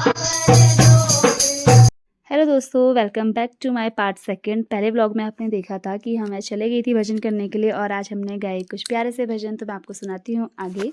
Hello दोस्तों, welcome back to my part second. पहले vlog में आपने देखा था कि मैं चले गई थी भजन करने के लिए और आज हमने गाए कुछ प्यारे से भजन, तो मैं आपको सुनाती हूँ आगे।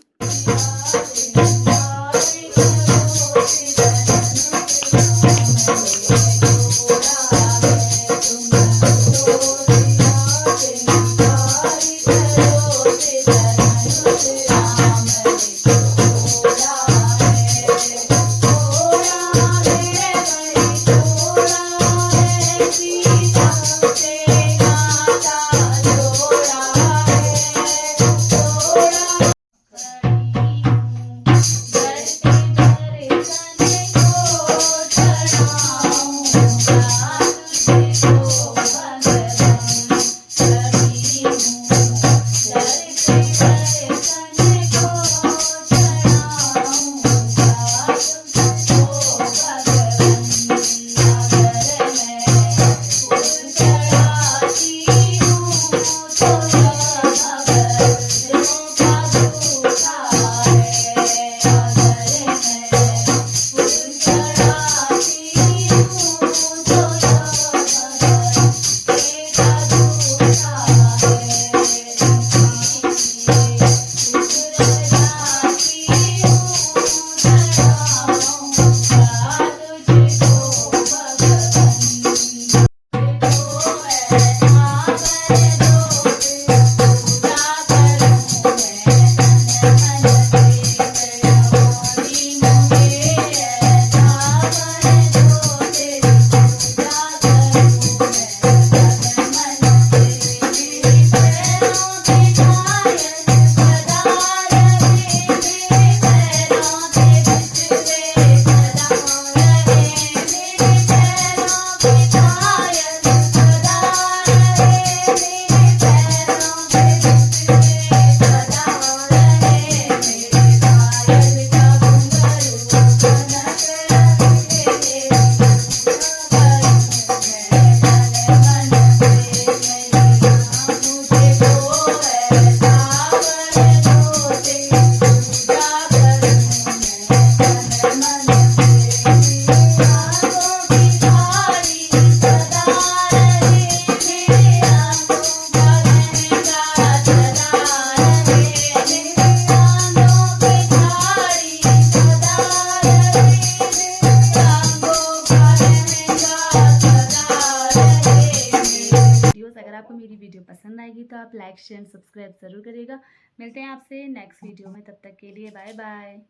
अगर आपको मेरी वीडियो पसंद आएगी तो आप लाइक शेयर सब्सक्राइब ज़रूर करिएगा। मिलते हैं आपसे नेक्स्ट वीडियो में, तब तक के लिए बाय बाय।